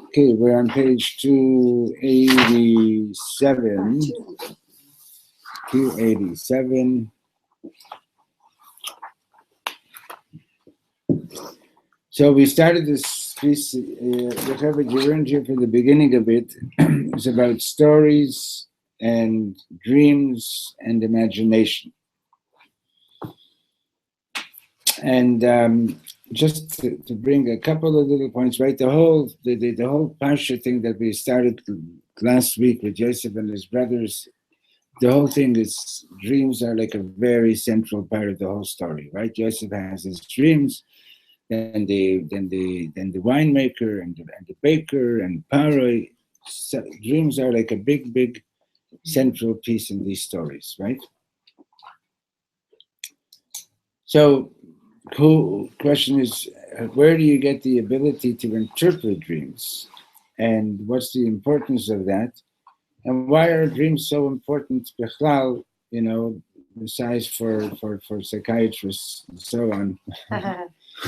Okay, we're on page 287. 287. So we started this piece, whatever you learned here from the beginning of it, is about stories and dreams and imagination. And just to bring a couple of little points, right? The whole Parsha thing that we started last week with Yosef and his brothers, the whole thing is dreams are like a very central part of the whole story, right? Yosef has his dreams, then the winemaker and the baker and Paroi. So dreams are like a big central piece in these stories, right? So question is, where do you get the ability to interpret dreams? And what's the importance of that? And why are dreams so important, Bechlal, besides for psychiatrists and so on,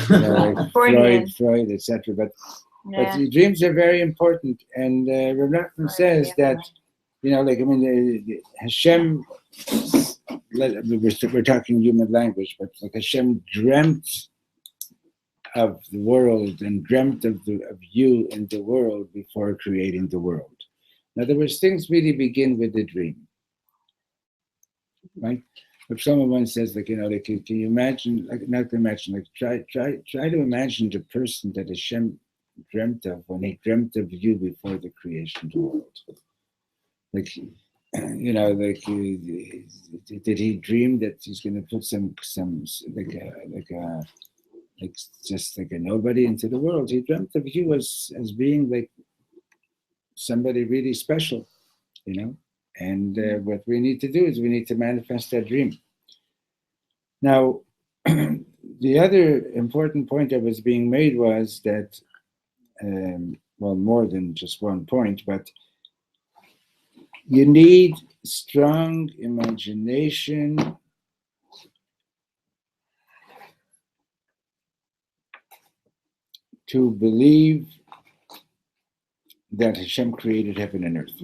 like Freud, etc. But the dreams are very important. And Reb Nachman says that, Hashem, we're talking human language, but like Hashem dreamt of the world and dreamt of you in the world before creating the world. In other words, things really begin with a dream, right? If someone says, can you imagine, try to imagine the person that Hashem dreamt of when he dreamt of you before the creation of the world. Did he dream that he's going to put some just like a nobody into the world? He dreamt of you as being like somebody really special, And what we need to do is we need to manifest that dream. Now, the other important point that was being made was that, more than just one point, but you need strong imagination to believe that Hashem created heaven and earth.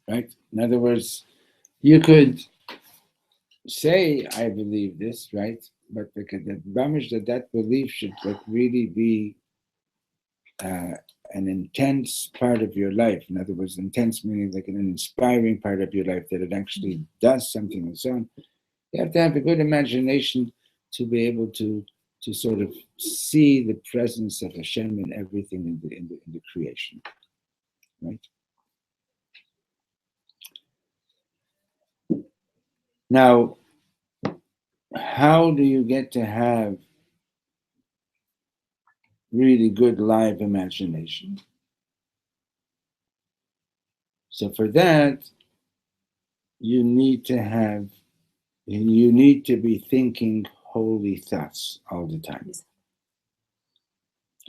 Right? In other words, you could say, I believe this, right? But that belief should really be an intense part of your life. In other words, intense meaning like an inspiring part of your life, that it actually does something and so on. You have to have a good imagination to be able to sort of see the presence of Hashem in everything in the creation, right? Now, how do you get to have really good live imagination? So for that, you need to be thinking holy thoughts all the time.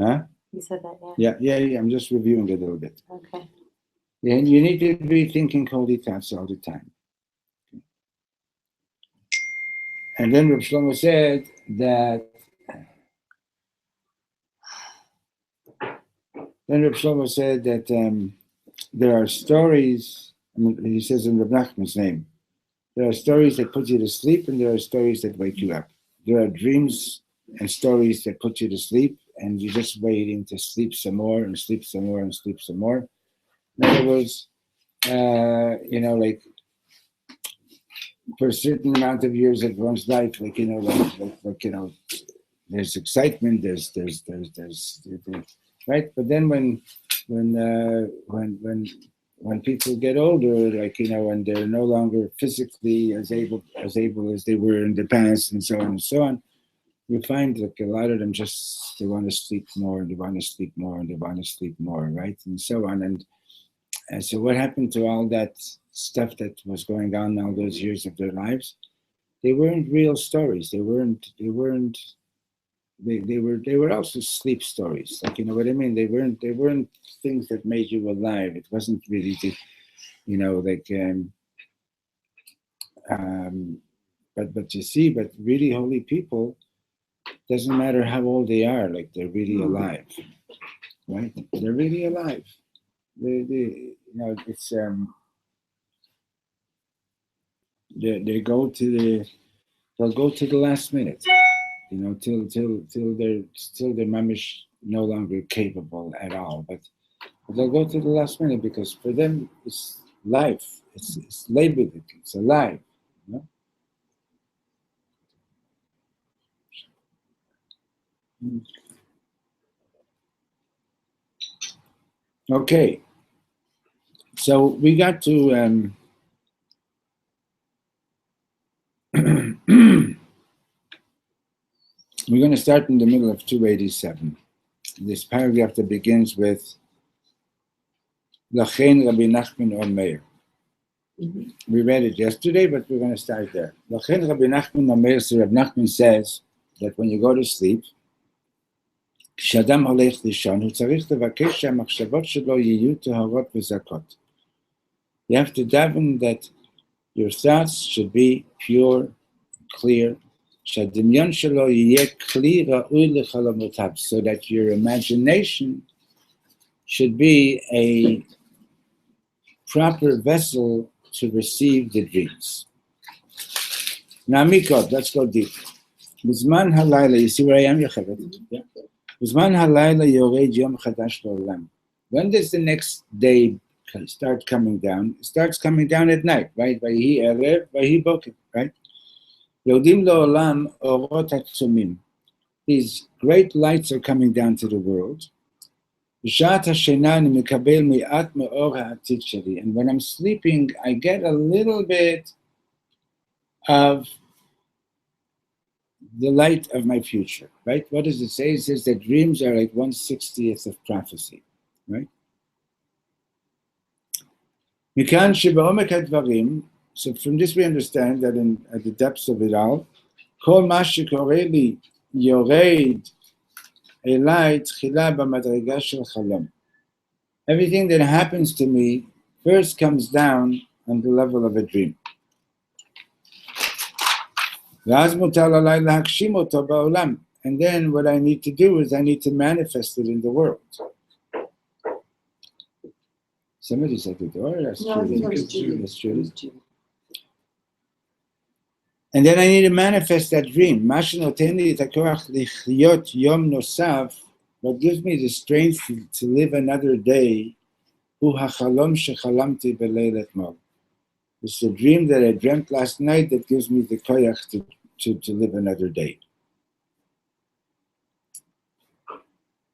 Huh? You said that, yeah. Yeah. I'm just reviewing it a little bit. Okay. Yeah, you need to be thinking holy thoughts all the time. And then Reb Shlomo said that. There are stories. He says in Reb Nachman's name, there are stories that put you to sleep, and there are stories that wake you up. There are dreams and stories that put you to sleep, and you're just waiting to sleep some more and sleep some more and sleep some more. In other words, like for a certain amount of years of one's life, there's excitement, there's right. But then when people get older, and they're no longer physically as able as they were in the past, and so on and so on, you find a lot of them they want to sleep more, and they want to sleep more, and they want to sleep more, right, and so on. And so what happened to all that stuff that was going on all those years of their lives? They weren't real stories. They were also sleep stories. You know what I mean? They weren't things that made you alive. It wasn't really but you see, but really holy people, doesn't matter how old they are, they're really alive, right? They're really alive. It's they'll go to the last minute, till they're mamish no longer capable at all, but they'll go to the last minute because for them it's life, it's labeled, it's alive, Okay, so we got to we're going to start in the middle of 287. This paragraph that begins with Lachen Rabbi Nachman Omer. We read it yesterday, but we're going to start there. Lachen Rabbi Nachman Omer, so Rabbi Nachman says that when you go to sleep, כשאדם הולך לישון, הוא צריך לבקש שהמחשבות שלו יהיו טהורות וזכות. You have to daven that your thoughts should be pure, clear, שהדמיון שלו יהיה כלי ראוי לחלומותיו, so that your imagination should be a proper vessel to receive the dreams. Now, Mikot, let's go deep. בזמן הלילה, you see where I am, Yeshivat? Yeah. בזמן הלילה יורד יום חדש לעולם. When does the next day start coming down? It starts coming down at night, right? ויהי ערב, ויהי בוקר, right? יורדים לעולם אורות עצומים. These great lights are coming down to the world. בשעת השינה אני מקבל מעט מאור העתיד שלי. And when I'm sleeping, I get a little bit of the light of my future, right? What does it say? It says that dreams are like 1/60th of prophecy, right? מכאן שבעומק הדברים, so from this we understand that at the depths of it all, כל מה שקורה לי יורד אליי תחילה במדרגה של חלום. Everything that happens to me first comes down on the level of a dream. ואז מוטל עליי להגשים אותו בעולם. And then what I need to do is I need to manifest it in the world. Somebody's at the door? That's true. And then I need to manifest that dream. מה שנותן לי את הכוח לחיות יום נוסף, what gives me the strength to live another day, הוא החלום שחלמתי בליל אתמול. It's a dream that I dreamt last night that gives me the koyach to live another day.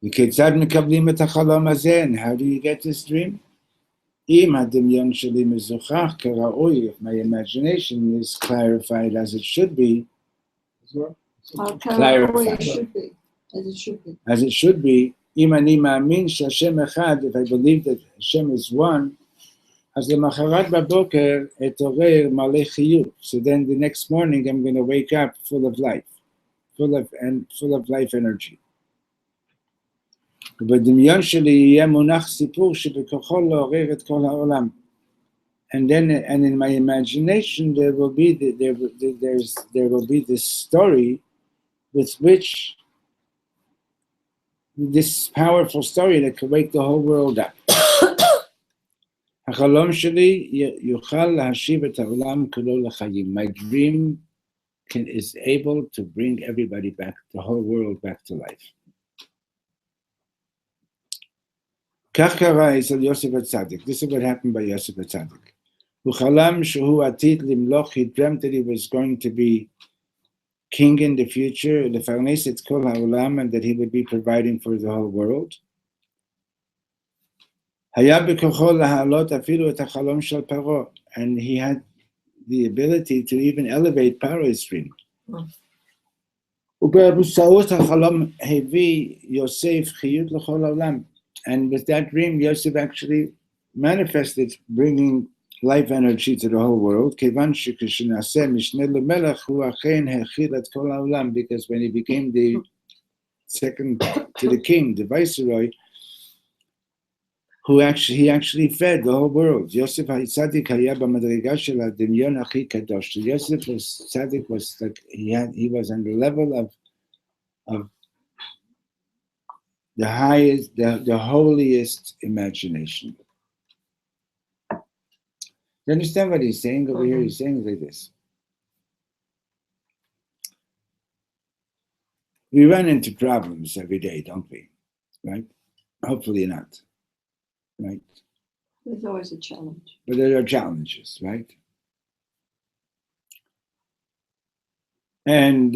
וכיצד מקבלים את החלום הזה? And how do you get this dream? אם הדמיון שלי מזוכח כראוי, if my imagination is clarified as it should be, clarified. As it should be, אם אני מאמין שהשם אחד, if I believe that Hashem is one, אז למחרת בבוקר אתעורר מלא חיוך. So then the next morning I'm going to wake up full of life, full of life energy. ובדמיון שלי יהיה מונח סיפור שבכוחו לעורר את כל העולם. And in my imagination there will be this story with which this powerful story that could wake the whole world up. החלום שלי יוכל להשיב את העולם כולו לחיים. My dream is able to bring everybody back, the whole world back to life. כך קרה אצל יוסף הצדיק. This is what happened by Yosef הצדיק. הוא חלם שהוא עתיד למלוך. He dreamt that he was going to be king in the future, לפרנס את כל העולם, and that he would be providing for the whole world. היה בכוחו להעלות אפילו את החלום של פרעה, and he had the ability to even elevate Paro's dream. ובאמצעות החלום הביא יוסף חיות לכל העולם. And with that dream, Yosef actually manifested bringing life energy to the whole world. כיוון שכשנעשה משנה למלך, הוא אכן האכיל את כל העולם, because when he became the second to the king, the viceroy, he actually fed the whole world. Yosef HaTzadik היה במדרגה של הדמיון הכי קדוש. Yosef HaTzadik was like, he was on the level of the highest, the holiest imagination. You understand what he's saying over here? He's saying like this. We run into problems every day, don't we? Right? Hopefully not. Right? There's always a challenge. But there are challenges, right? And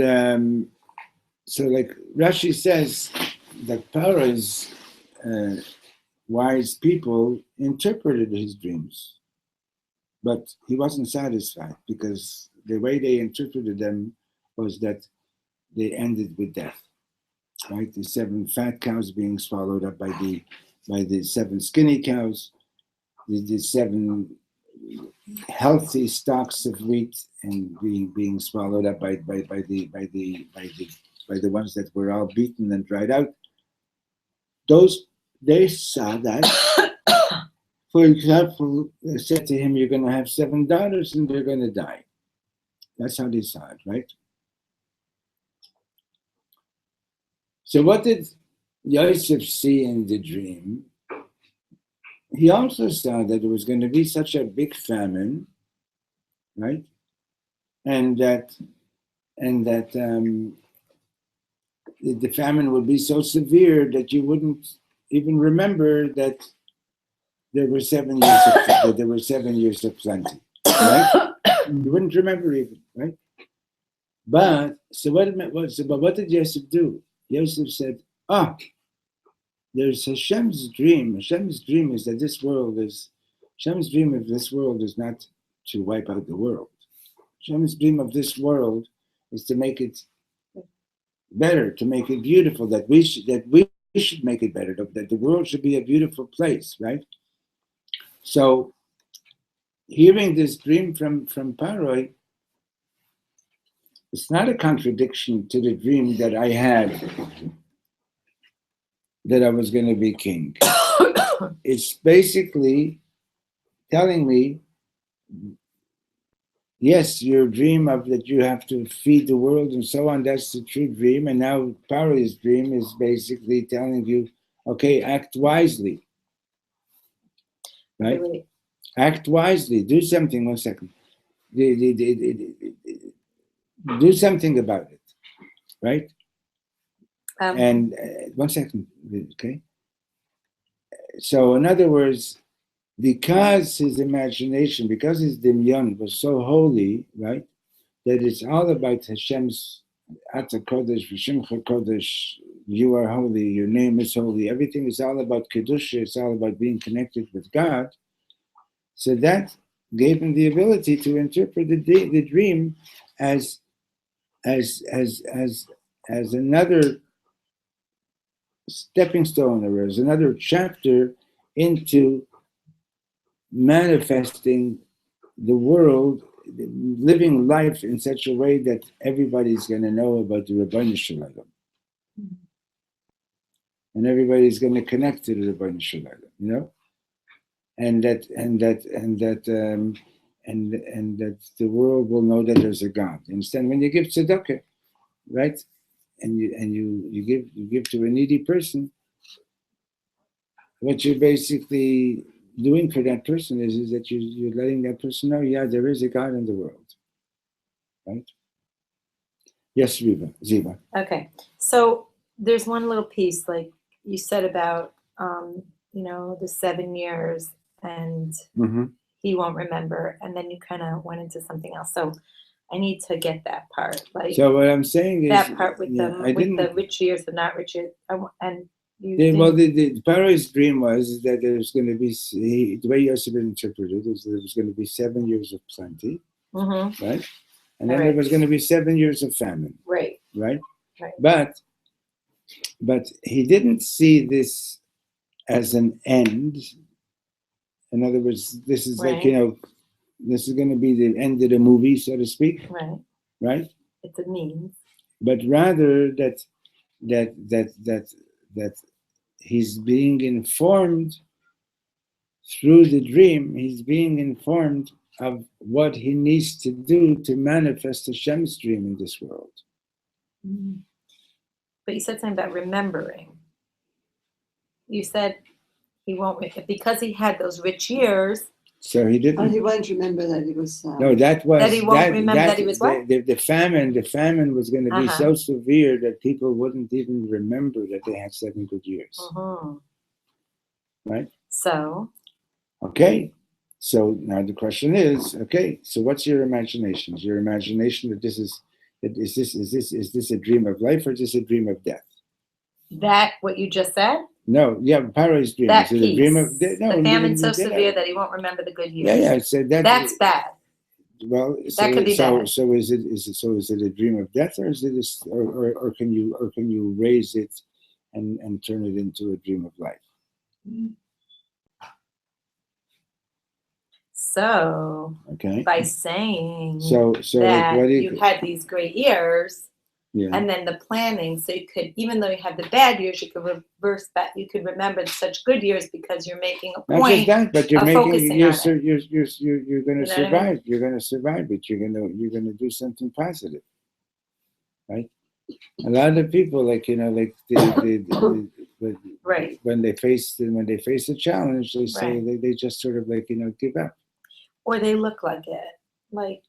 so like Rashi says that Paro's wise people interpreted his dreams, but he wasn't satisfied because the way they interpreted them was that they ended with death, right? The 7 fat cows being swallowed up by the 7 skinny cows, the 7 healthy stalks of wheat and being swallowed up by the ones that were all beaten and dried out. They saw that. For example, they said to him, "You're going to have 7 daughters and they're going to die." That's how they saw it, right? So what did Yosef see in the dream? He also saw that there was going to be such a big famine, right? And that the famine would be so severe that you wouldn't even remember that there were 7 years of plenty, right? You wouldn't remember even, right? But so what it meant was, but what did Yosef do? Yosef said, there's Hashem's dream. Hashem's dream is that Hashem's dream of this world is not to wipe out the world. Hashem's dream of this world is to make it better, to make it beautiful, that we should make it better, that the world should be a beautiful place, right? So hearing this dream from Paroi, it's not a contradiction to the dream that I had that I was going to be king. It's basically telling me, yes, your dream of that you have to feed the world and so on, that's the true dream. And now Paro's dream is basically telling you, okay, act wisely. Right? Really? Act wisely. Do something. 1 second. Do something about it. Right? And 1 second. Okay? So in other words, because his imagination, because his dimyon was so holy, right, that it's all about Hashem's Ata Kodesh, V'Shimcha Kodesh, you are holy, your name is holy, everything is all about Kedusha, it's all about being connected with God. So that gave him the ability to interpret the dream as another stepping stone, or as another chapter into manifesting the world, living life in such a way that everybody's going to know about the Ribbono Shel Olam. And everybody's going to connect to the Ribbono Shel Olam, you know? And that the world will know that there's a God. You understand? When you give tzedakah, right? And you give to a needy person, what you're basically doing for that person is that you're letting that person know, yeah, there is a God in the world. Right? Yes, Ziva. Okay. So there's one little piece, like you said about the 7 years and he won't remember, and then you kind of went into something else. So I need to get that part. Like, so what I'm saying is that part with the rich years and not rich years, and the Pharaoh's dream was that there was going to be, the way Yosef interpreted it is that there was going to be 7 years of plenty, right? And then there was going to be 7 years of famine, right? But he didn't see this as an end. In other words, this is like, this is going to be the end of the movie, so to speak, right? It's a means, but rather that he's being informed through the dream. He's being informed of what he needs to do to manifest Hashem's dream in this world. But you said something about remembering. You said he won't, because he had those rich years. So he didn't. Oh, he won't remember that he was. No, that was that he won't remember that he was what? The famine was going to be so severe that people wouldn't even remember that they had 7 good years. Right. So. Okay. So now the question is, okay. So what's your imagination? Is your imagination that is this a dream of life or is this a dream of death? That what you just said? No, yeah, Pharaoh's dream. That is piece. A dream of the famine's so severe that he won't remember the good years. Yeah. So that's bad. Well, that could be bad. So is it a dream of death, or is it or can you raise it and turn it into a dream of life? So by saying that you had these great years. Yeah. And then the planning, so you could, even though you have the bad years, you could reverse that. You could remember such good years because you're making a point. Not just that, but you're making you're going to survive. I mean? You're going to survive, but you're going to do something positive, right? A lot of people, right. when they face a challenge, they say they just sort of give up, or they look like it, like.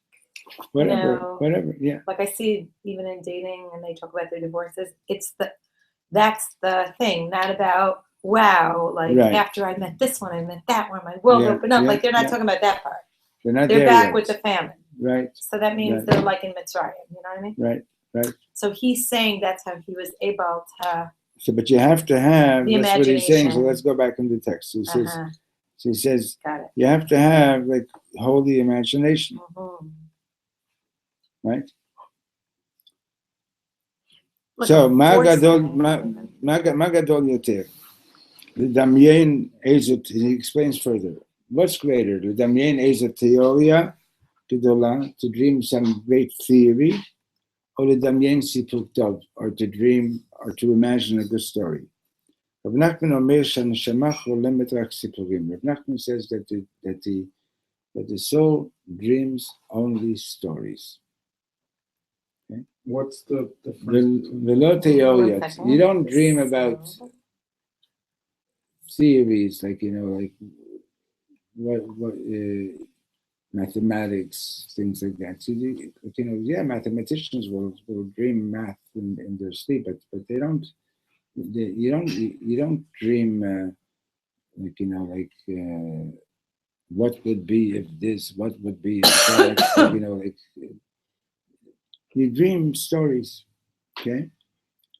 Whatever, yeah. Like I see even in dating, and they talk about their divorces. That's the thing, not about after I met this one, I met that one, my world opened up. Like they're not talking about that part. They're back yet. With the famine, right? So that means they're like in Mitzrayim. You know what I mean? Right. So he's saying that's how he was able to. So, but you have to have. The that's what he's saying. So let's go back in the text. He says. So he says. Got it. You have to have holy imagination. Right. So Magadol Yoter. The Damien Ezot, he explains further. What's greater? The Damien Ezot Theoria to dream some great theory, or the Damien Sipuk Tov, or to dream or to imagine a good story. Reb Nachman says that the soul dreams only stories. Okay. What's the difference? You don't dream about theories what mathematics, things like that. So mathematicians will dream math in their sleep, but they don't. You don't dream what would be if this, what would be if that. You dream stories, okay?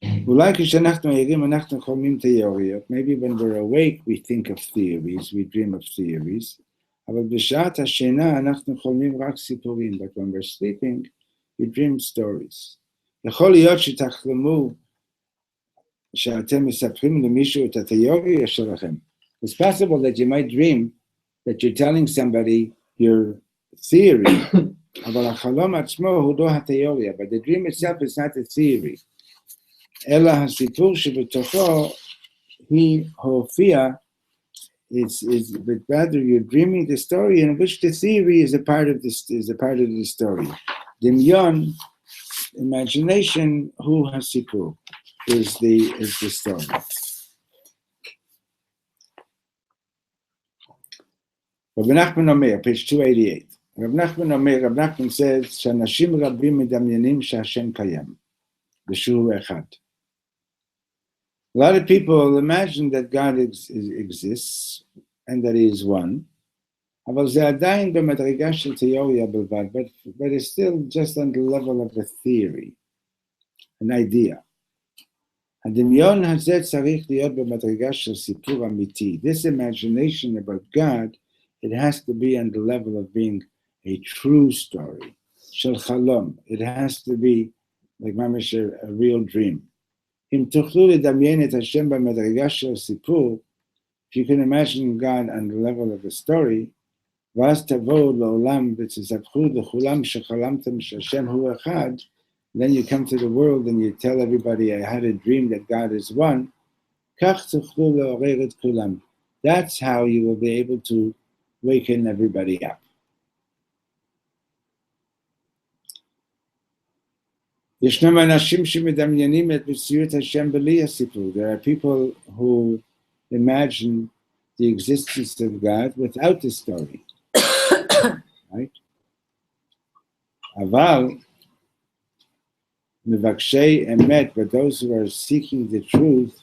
Maybe when we're awake, we think of theories, we dream of theories. But when we're sleeping, we dream stories. It's possible that you might dream that you're telling somebody your theory. אבל החלום עצמו הוא לא התיאוריה, but the dream itself is not a theory. אלא הסיפור שבתוכו היא הופיע, but rather you're dreaming the story in which the theory is a part of the story. דמיון, imagination, הוא הסיפור, is the story. Reb Nachman Omer, page 288. Reb Nachman Omer, Reb Nachman says, שאנשים רבים מדמיינים שהשם קיים, ושהוא אחד. A lot of people imagine that God exists and that He is one, אבל זה עדיין במדרגה של תיאוריה בלבד, but it's still just on the level of a theory, an idea. הדמיון הזה צריך להיות במדרגה של סיפור אמיתי. This imagination about God, it has to be on the level of being a true story. של חלום. It has to be like ממש a real dream. אם תוכלו לדמיין את השם במדרגה של סיפור, if you can imagine God on the level of a story, ואז תבואו לעולם ותספחו לכולם שחלמתם שהשם הוא אחד, then you come to the world and you tell everybody, I had a dream that God is one, כך תוכלו לעורר את כולם. That's how you will be able to waken everybody up. ישנם אנשים שמדמיינים את מציאות השם בלי הסיפור. There are people who imagine the existence of God without the story. Right? אבל מבקשי אמת, but those who are seeking the truth,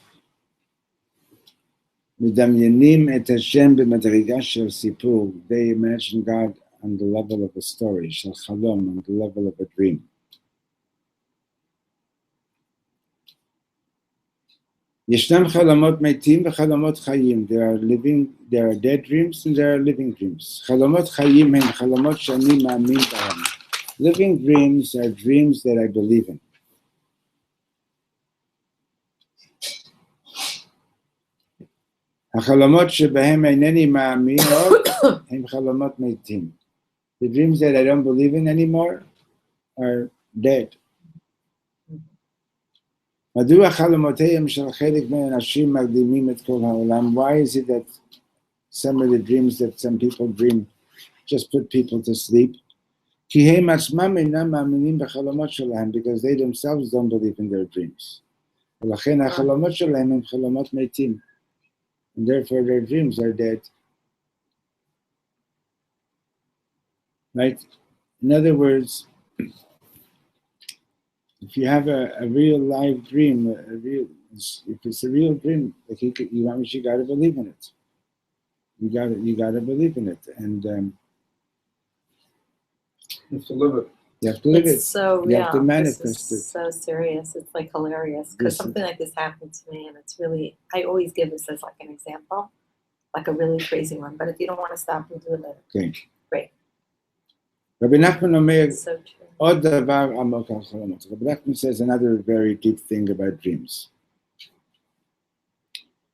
מדמיינים את השם במדרגה של סיפור. They imagine God on the level of a story, של חלום, on the level of a dream. ישנם חלומות מתים וחלומות חיים. There are dead dreams and there are living dreams. חלומות חיים הם חלומות שאני מאמין בהם. Living dreams are dreams that I believe in. החלומות שבהם אינני מאמין עוד הם חלומות מתים. The dreams that I don't believe in anymore are dead. מדוע חלומותיהם של חלק מהאנשים מקדימים את כל העולם? Why is it that some of the dreams that some people dream just put people to sleep? כי הם עצמם אינם מאמינים בחלומות שלהם, because they themselves don't believe in their dreams. ולכן החלומות שלהם הם חלומות מתים. And therefore their dreams are dead. Right? In other words, if you have a real live dream, if it's a real dream, like you got to believe in it. You got to believe in it, and You have to live it. you have to live It's it. so You real. have to manifest this is it. so serious. It's like hilarious because Yes. something like this happened to me, and it's really. I always give this as like an example, like a really crazy one. But if you don't want to stop, we'll do it later. Okay. Great. Rabbi Nachman Omer, It's so true. עוד דבר עמוק על חלומות. Rabbi Nachman says another very deep thing about dreams.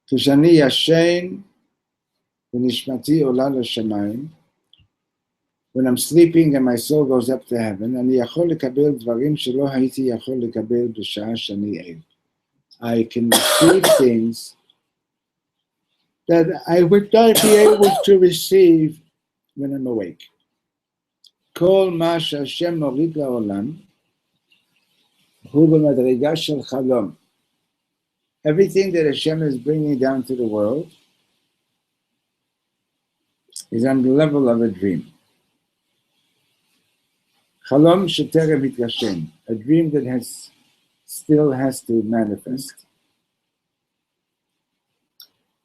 כשאני ישן ונשמתי עולה לשמיים, when I'm sleeping and my soul goes up to heaven, אני יכול לקבל דברים שלא הייתי יכול לקבל בשעה שאני ער. I can receive things that I would not be able to receive when I'm awake. כל מה שהשם מוריד לעולם הוא במדרגה של חלום. Everything that Hashem is bringing down to the world is on the level of a dream. חלום שטרם התגשם, a dream that still has to manifest.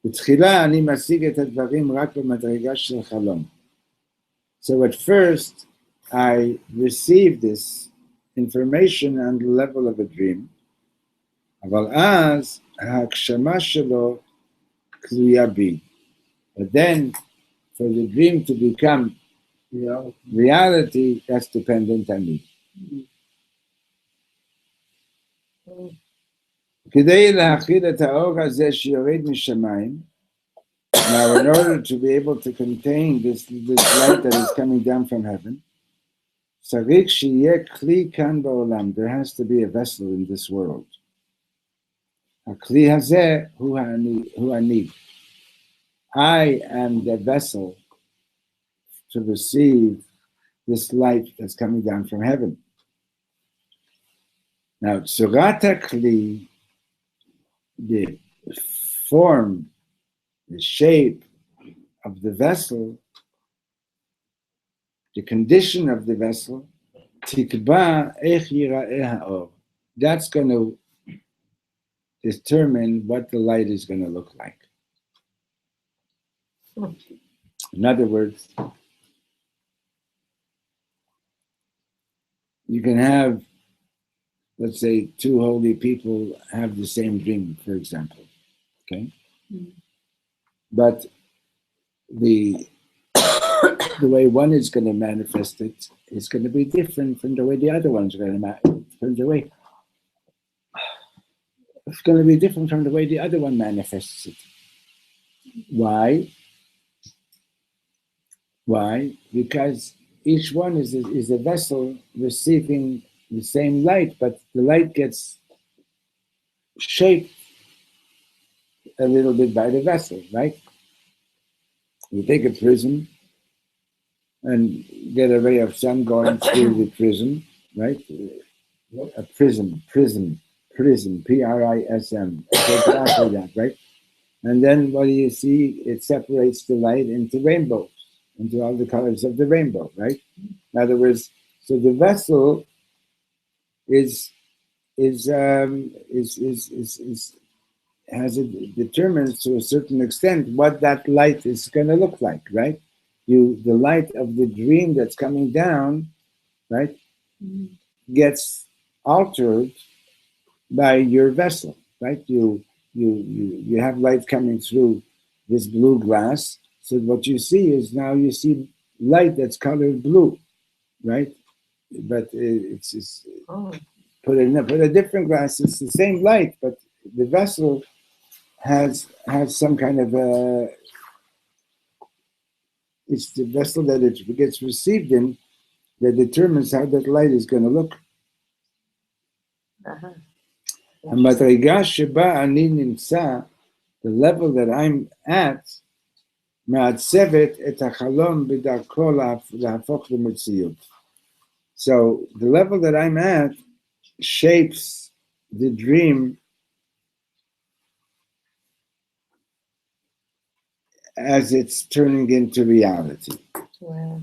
בתחילה אני משיג את הדברים רק במדרגה של חלום. So at first, I received this information on the level of a dream, אבל אז ההגשמה שלו תלויה בי. But then, for the dream to become reality, that's dependent on me. כדי להכיל את האור הזה שיורד משמיים, Now, in order to be able to contain this light that is coming down from heaven, there has to be a vessel in this world. הכלי הזה הוא אני. I am the vessel to receive this light that's coming down from heaven. Now, tzurat hakli, the form, the shape of the vessel, the condition of the vessel, tikba ech yira'eh ha'or. That's going to determine what the light is going to look like. In other words, you can have, let's say, two holy people have the same dream, for example, okay? But the way one is going to manifest it is going to be different from the way the other one's going to it's going to be different from the way the other one manifests it. Why? Why? Because each one is a vessel receiving the same light, but the light gets shaped a little bit by the vessel, right? You take a prism and get a ray of sun going through the prism, right? A prism, P-R-I-S-M, exactly that, right? And then what do you see? It separates the light into rainbows, into all the colors of the rainbow, right? In other words, so the vessel determines to a certain extent what that light is going to look like, right? The light of the dream that's coming down, right, gets altered by your vessel, right? You have light coming through this blue glass. So what you see is now you see light that's colored blue, right? But it's put a different glass. It's the same light, but the vessel has some kind of it's the vessel that it gets received in that determines how that light is going to look. המדרגה שבה אני נמצא, the level that I'm at, מעצבת את החלום בדרכו להפוך למציאות. So the level that I'm at shapes the dream as it's turning into reality. Wow.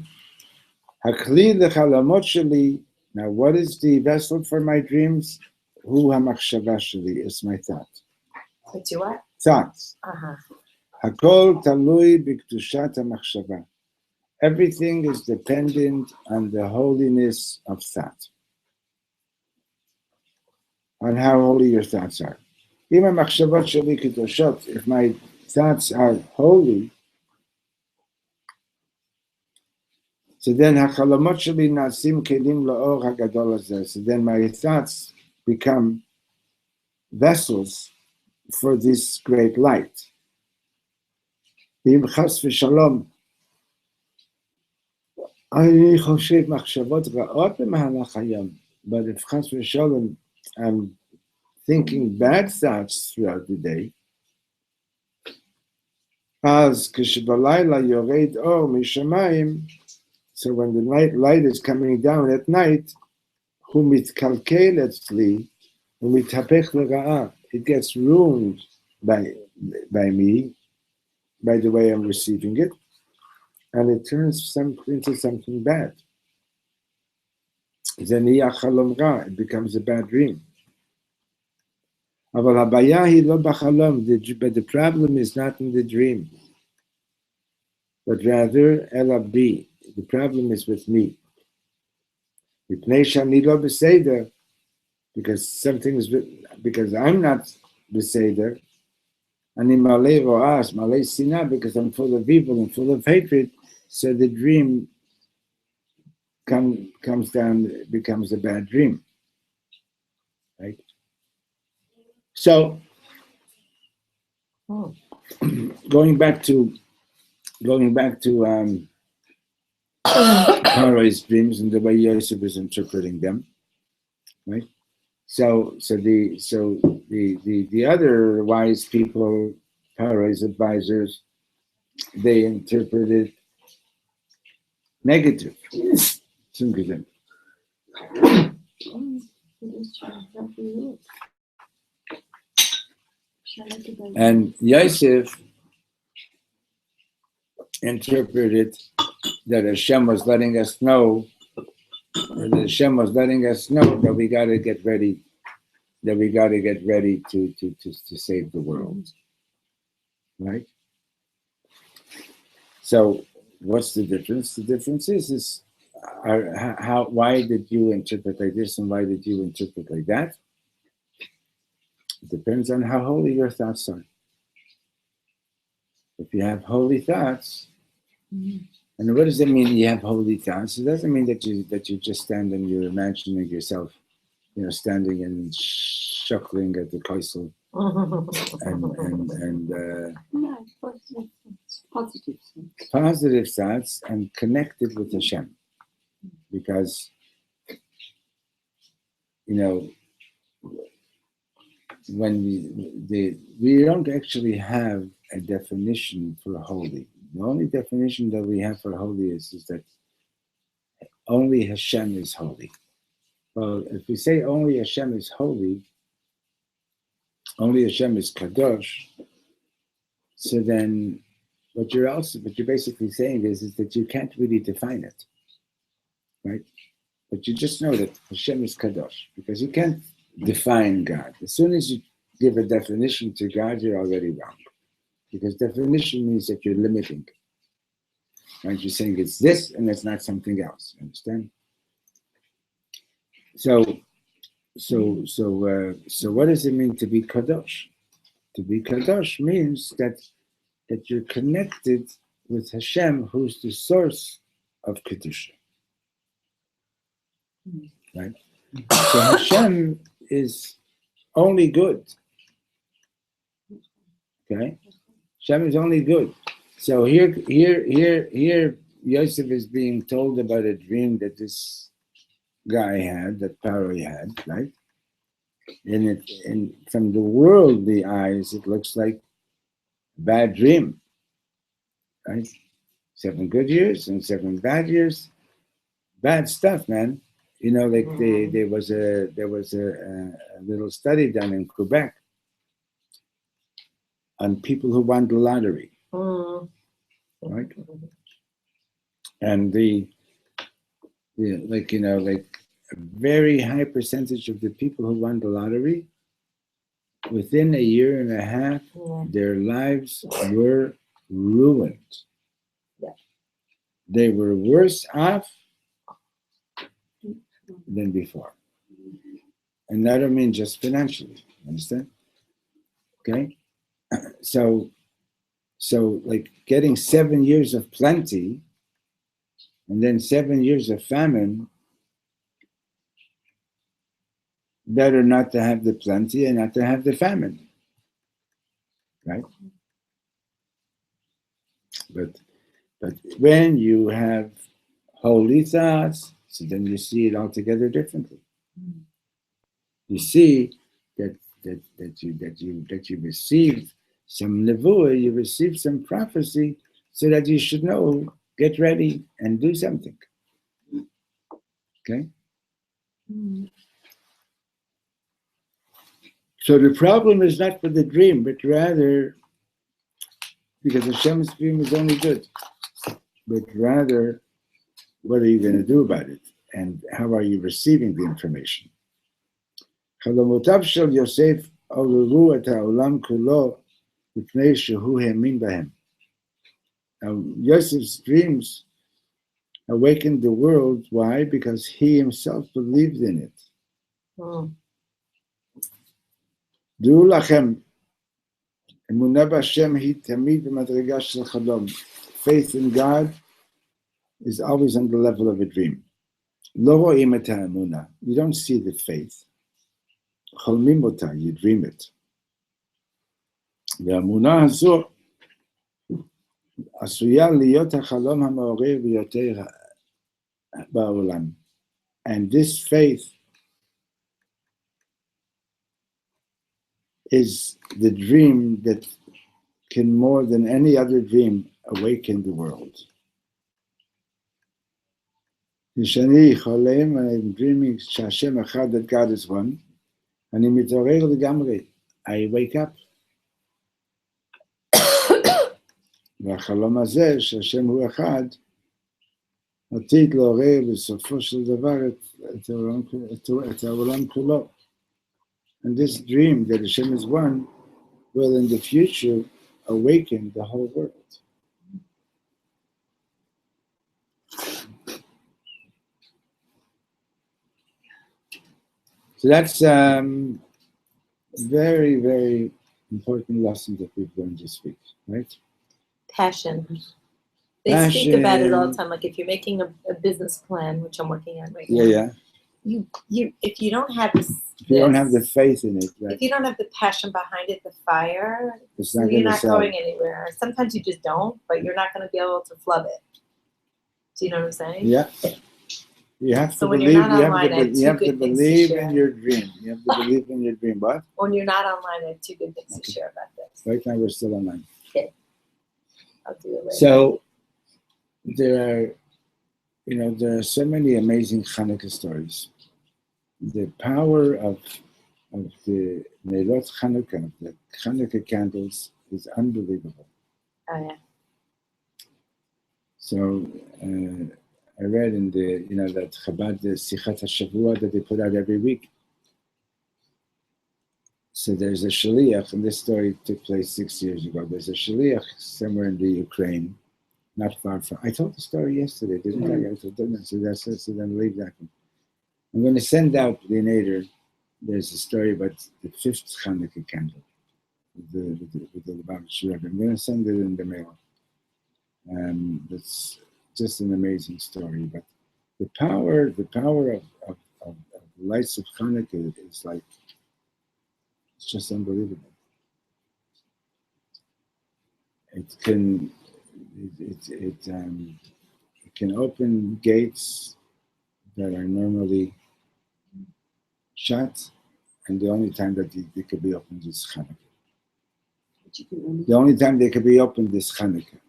הכלי לחלומות שלי, now what is the vessel for my dreams? הוא המחשבה שלי, is my thought. What's your what? Thoughts. הכל תלוי בקדושת המחשבה. Everything is dependent on the holiness of thought. On how holy your thoughts are. אם המחשבות שלי קדושות, if my thoughts are holy, so then החלומות שלי נעשים כלים לאור הגדול הזה. So then my thoughts become vessels for this great light. ואם חס ושלום, אני חושב מחשבות רעות במהלך היום, but if חס ושלום, I'm thinking bad thoughts throughout the day, אז כשבלילה יורד אור משמיים, so when the light is coming down at night, הוא מתקלקל אצלי, הוא מתהפך לרעה. It gets ruined by me, by the way I'm receiving it, and it turns into something bad. זה נהיה חלום רע, it becomes a bad dream. אבל הבעיה היא לא בחלום, but the problem is not in the dream, but rather אלא בי. The problem is with me. מפני שאני לא בסדר, because I'm not בסדר, אני מלא רועש, מלא שנאה, because I'm full of evil and full of hatred, so the dream comes down, becomes a bad dream. Right? So, going back to Paro's dreams and the way Yosef is interpreting them, right? So the other wise people, Paro's advisors, they interpreted negative. And Yosef interpreted that Hashem was letting us know, that we got to get ready, to save the world, right? So, what's the difference? The difference is why did you interpret like this and why did you interpret like that? It depends on how holy your thoughts are. If you have holy thoughts, and what does it mean you have holy thoughts? It doesn't mean that you just stand and you're imagining yourself, standing and shuckling at the kaisel and positive thoughts and connected with Hashem, because when we don't actually have a definition for holy. The only definition that we have for holy is that only Hashem is holy. Well, if we say only Hashem is holy, only Hashem is kadosh, so then what you're basically saying is that you can't really define it, right? But you just know that Hashem is kadosh, because you can't define God. As soon as you give a definition to God, you're already wrong. Because definition means that you're limiting. Right? You're saying it's this and it's not something else. Understand? So what does it mean to be kadosh? To be kadosh means that you're connected with Hashem, who's the source of kedusha. Right? So Hashem is only good. Okay? Hashem is only good. So here Yosef is being told about a dream that this guy had, that Paro had, right? And from the worldly eyes, it looks like a bad dream, right? 7 good years and 7 bad years, bad stuff, man. There was a little study done in Quebec on people who won the lottery, right? And a very high percentage of the people who won the lottery, within a year and a half, their lives were ruined. Yeah. They were worse off than before. And that don't mean just financially, understand? Okay? So like getting 7 years of plenty and then 7 years of famine, better not to have the plenty and not to have the famine, right? But when you have holy thoughts, so then you see it altogether differently. You see that you receive some nevuah, you receive some prophecy, so that you should know, get ready and do something. Okay? So the problem is not for the dream, but rather, because Hashem's dream is only good, but rather, what are you going to do about it? And how are you receiving the information? חלומותיו של יוסף עוררו את העולם כולו מפני שהוא האמין בהם. Now, Joseph's dreams awakened the world. Why? Because he himself believed in it. דעו לכם, אמונה בהשם היא תמיד במדרגה של חלום. Faith in God is always on the level of a dream. לא רואים את האמונה. You don't see the faith. חולמים אותה, you dream it. והאמונה הזו עשויה להיות החלום המעורר ביותר בעולם. And this faith is the dream that can more than any other dream awaken the world. כשאני חולם, I'm dreaming שהשם אחד, that God is one, אני מתעורר לגמרי. I wake up. והחלום הזה שהשם הוא אחד, עתיד לעורר בסופו של דבר את העולם כולו. And this dream that Hashem is one will in the future awaken the whole world. So that's very, very important lesson that we've learned this week, right? Passion. They speak about it all the time. Like if you're making a business plan, which I'm working on right now. Yeah. You if you don't have this, if you don't have the faith in it, right? If you don't have the passion behind it, the fire, you're not going anywhere. Sometimes you just don't, but you're not going to be able to flub it. Do you know what I'm saying? Yeah. You have to when believe. You're not You online, have to believe in your dream. You have to believe in your dream. What? When you're not online, I have two good things to share about this. Right now we're still online. Okay. I'll do it later. So there are so many amazing Channukah stories. The power of the Neilot Channukah, the Channukah candles, is unbelievable. Oh yeah. So I read in that Chabad Simchat Shavua that they put out every week. So there's a shaliach, and this story took place 6 years ago. There's a shaliach somewhere in the Ukraine, not far from. I told the story yesterday, didn't I? I told them, so then leave that one. I'm going to send out later. There's a story about the 5th Channukah candle with the Lubavitch Rebbe. I'm going to send it in the mail. That's just an amazing story. But the power of the lights of Channukah is like, it's just unbelievable. It can open gates that are normally shut, and the only time that they could be opened is Channukah. The only time they could be opened is Channukah.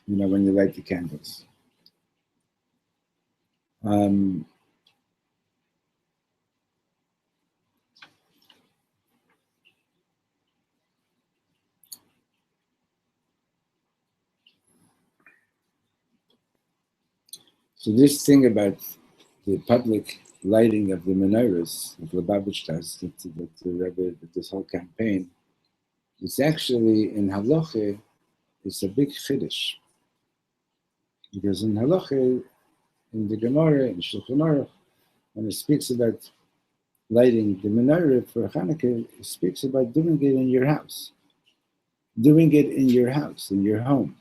When you light the candles. So this thing about the public lighting of the menorahs that Lubavitch does, that this whole campaign, it's actually in Halacha, it's a big chiddush. Because in Halacha, in the Gemara, in Shulchan Aruch, when it speaks about lighting the menorah for Channukah, it speaks about doing it in your house. Doing it in your house, in your home,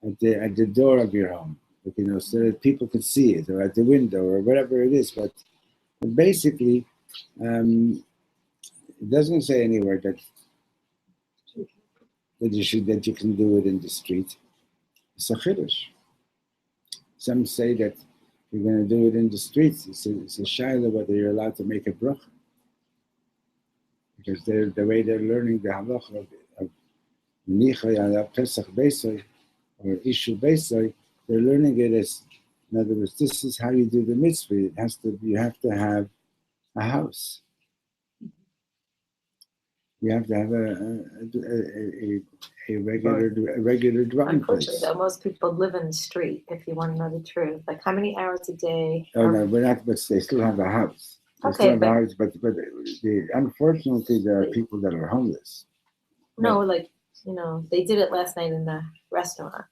at the door of your home. So that people could see it, or at the window, or whatever it is. But basically, it doesn't say anywhere that you can do it in the street. It's a chiddush. Some say that you're going to do it in the streets. It's a shaila whether you're allowed to make a bracha, because the way they're learning the halacha of Nicha Yala Pesach Beisoy or Ishu Beisoy. They're learning it as, in other words, this is how you do the mitzvah. You have to have a house. You have to have a regular dwelling place. Unfortunately, though, most people live in the street. If you want to know the truth, like how many hours a day? Oh no, but they still have a house. But unfortunately, there are people that are homeless. No, they did it last night in the restaurant.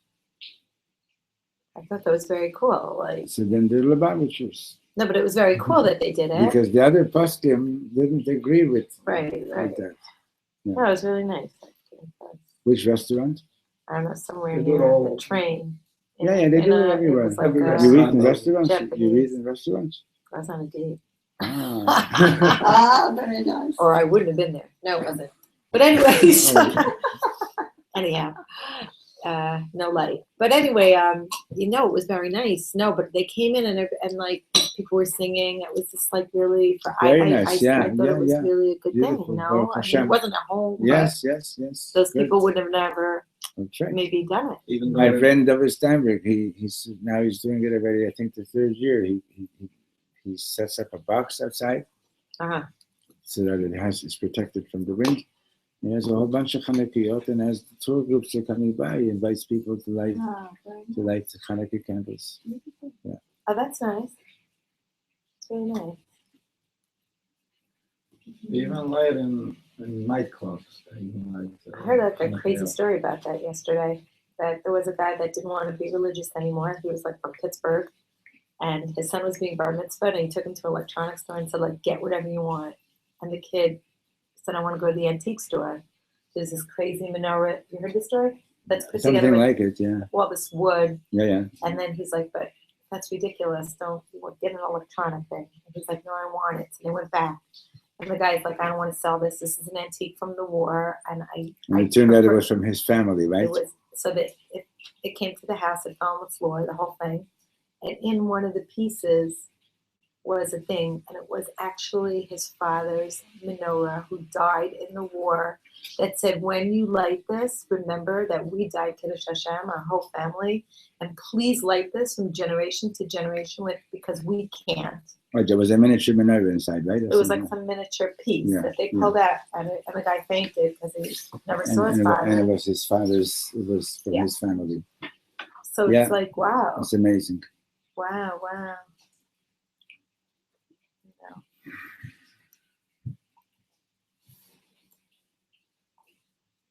I thought that was very cool. So then they're Lubavitchers. No, but it was very cool that they did it. Because the other poskim didn't agree with right. that. Yeah. No, it was really nice. Which restaurant? I don't know, somewhere near the train. They do it everywhere. You eat in restaurants? You eat in restaurants? I was on a date. Very nice. Or I wouldn't have been there. No, it wasn't. But anyways, anyhow. no light. But anyway, it was very nice. No, but they came in and like people were singing. It was just like really Very nice. I thought it was really a good Beautiful. thing. Baruch I mean, Hashem. it wasn't a home. Yes. Those Good. people would have never That's right. maybe done it. Even My though friend David Steinberg, he's doing it already. I think the third year. He sets up a box outside Uh-huh. so that it's protected from the wind. He has a whole bunch of Chanukiot, and as the tour groups are coming by, he invites people to light the Chanukah candles. Oh, that's nice. It's very nice. even light in nightclubs. Even like, I heard like a Hanukkah. crazy story about that yesterday. That there was a guy that didn't want to be religious anymore. He was like from Pittsburgh, and his son was being bar mitzvahed, and he took him to an electronics store and said, like, get whatever you want. And the kid said, I want to go to the antique store. There's this crazy menorah. You heard this story? That's put together Something with like it, yeah. all this wood. Yeah. And then he's like, but that's ridiculous. Don't get an electronic thing. And he's like, no, I want it. So they went back. And the guy's like, I don't want to sell this. This is an antique from the war. And it turned out it was from his family, right? It was, so that it came to the house, it fell on the floor, the whole thing. And in one of the pieces was a thing, and it was actually his father's menorah, who died in the war, that said, when you light this, remember that we died Kiddush Hashem, our whole family, and please light this from generation to generation because we can't. Right, there was a miniature menorah inside, right? It was like some miniature piece that they pulled out, and the guy fainted because he never saw his father. And it was his father's, it was from his family. So it's like, wow. It's amazing. Wow.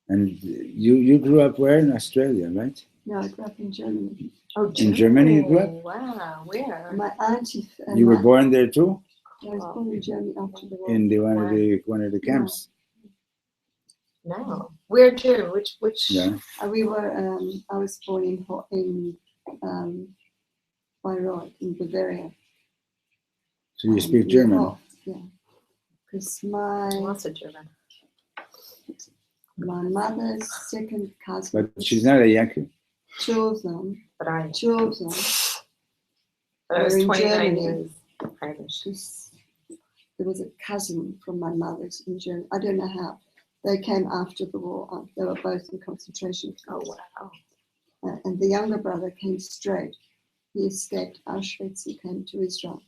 And you grew up where? In Australia, right? No, I grew up in Germany. Oh, in Germany you grew up? Wow, where? My auntie. You were born there too? I was born in Germany after the war. In one of the camps? No. Where to? Which? Yeah. We were. I was born in Bayreuth in Bavaria. So you speak German? Yeah. Because Lots of German. my mother's second cousin. But she's not a Yankee. Two of them. But I was was in 29 Germany. years Irish. There was a cousin from my mother's in Germany. I don't know how. They came after the war. They were both in concentration camps. Oh, wow. And the younger brother came straight. He escaped Auschwitz. He came to Israel.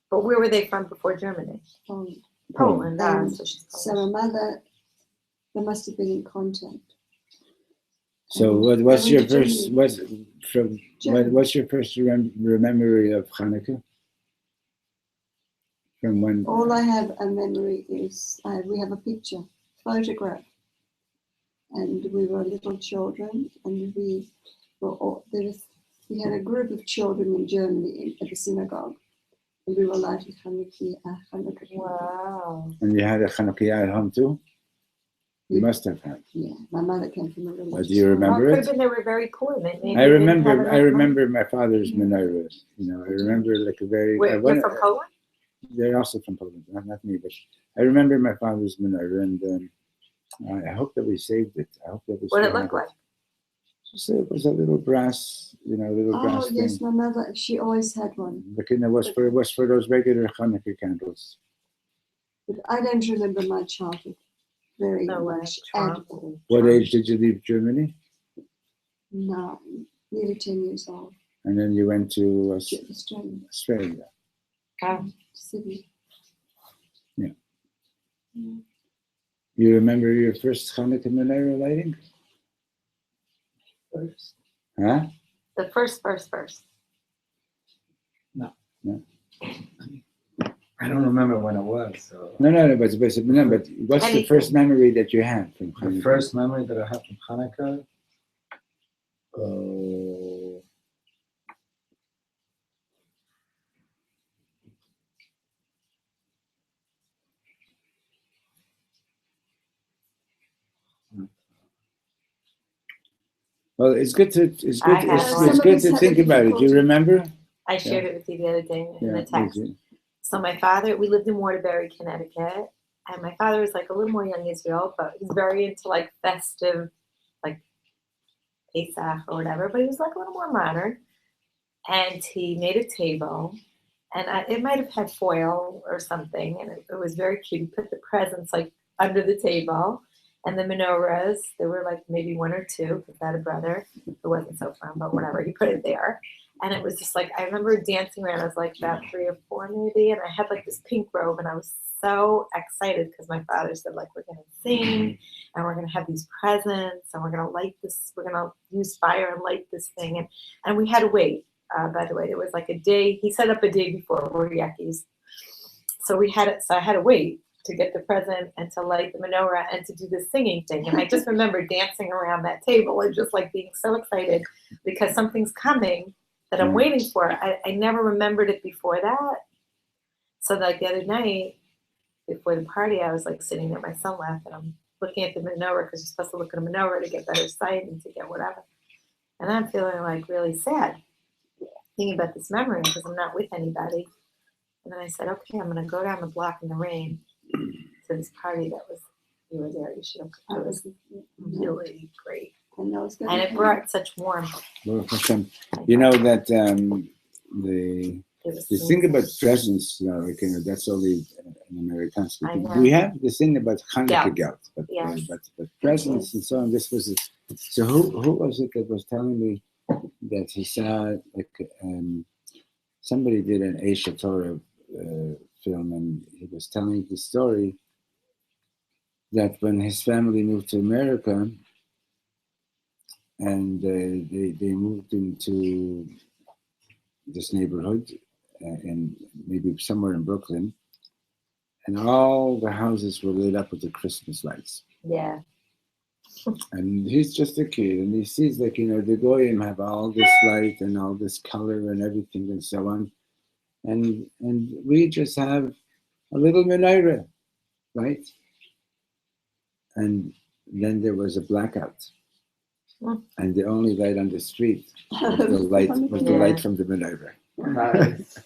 But where were they from before Germany? Poland. Poland. So she's So Polish. my mother, they must have been in contact. So what's your first memory of Hanukkah? From when? All I have a memory is we have a picture, photograph, and we were little children, and we had a group of children in Germany at the synagogue, and we were lighting Hanukkah. Wow. And you had a Chanukiah at home too? You must have had. Yeah, my mother came from a religious. Do you remember Well, it? they were very poor. Maybe I remember my father's menorah. I remember like a very. They're from Poland? They're also from Poland, not me, but I remember my father's menorah, and I hope that we saved it. I hope that we. What did it look like? It was a little brass, brass Oh yes, thing. my mother. She always had one. But it was for those regular Hanukkah candles. But I don't remember my childhood very No, much at all. What age did you leave Germany? No, nearly 10 years old. And then you went to Australia. Sydney. Yeah. Yeah. You remember your first Hanukkah menorah lighting? First. Huh? The first. No. I don't remember when it was. So. No, but what's the first memory that you had from Hanukkah? The first memory that I have from Hanukkah. Well, it's good to think about it. Do you remember? I shared it with you the other day in the text. Okay. So my father, we lived in Waterbury, Connecticut, and my father was like a little more young Israel, but he's very into like festive, like Pesach or whatever, but he was like a little more modern. And he made a table, and it might have had foil or something, and it was very cute. He put the presents like under the table, and the menorahs. There were like maybe one or two, because I had a brother who wasn't so fun, but whatever. He put it there, and it was just like I remember dancing around. I was like about 3 or 4 maybe, and I had like this pink robe, and I was so excited because my father said like we're gonna sing, and we're gonna have these presents, and we're gonna light this. We're gonna use fire and light this thing, and we had to wait. By the way, it was like a day. He set up a day before we're Yakis, so I had to wait to get the present and to light the menorah and to do the singing thing. And I just remember dancing around that table and just like being so excited because something's coming that I'm waiting for. I never remembered it before that. So like the other night before the party, I was like sitting there, my son left, and I'm looking at the menorah because you're supposed to look at a menorah to get better sight and to get whatever. And I'm feeling like really sad, thinking about this memory because I'm not with anybody. And then I said, okay, I'm going to go down the block in the rain to this party that was, you were there, you should have come. It was really great. And it brought such warmth. You know that the thing about presents, like, that's only an American speaking. We have the thing about Channukah gelt, but presents and so on. This was it. So who was it that was telling me that he saw like somebody did an Aisha Torah film, and he was telling the story that when his family moved to America and they moved into this neighborhood and maybe somewhere in Brooklyn, and all the houses were lit up with the Christmas lights. Yeah. And he's just a kid, and he sees like, the goyim have all this light and all this color and everything and so on. And we just have a little menorah, right? And then there was a blackout. And the only light on the street was the light from the menorah. Nice.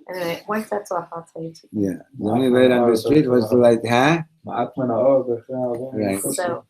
Anyway, once that's off, I'll tell you too. Yeah, the only light on the street was the light, huh? Right. So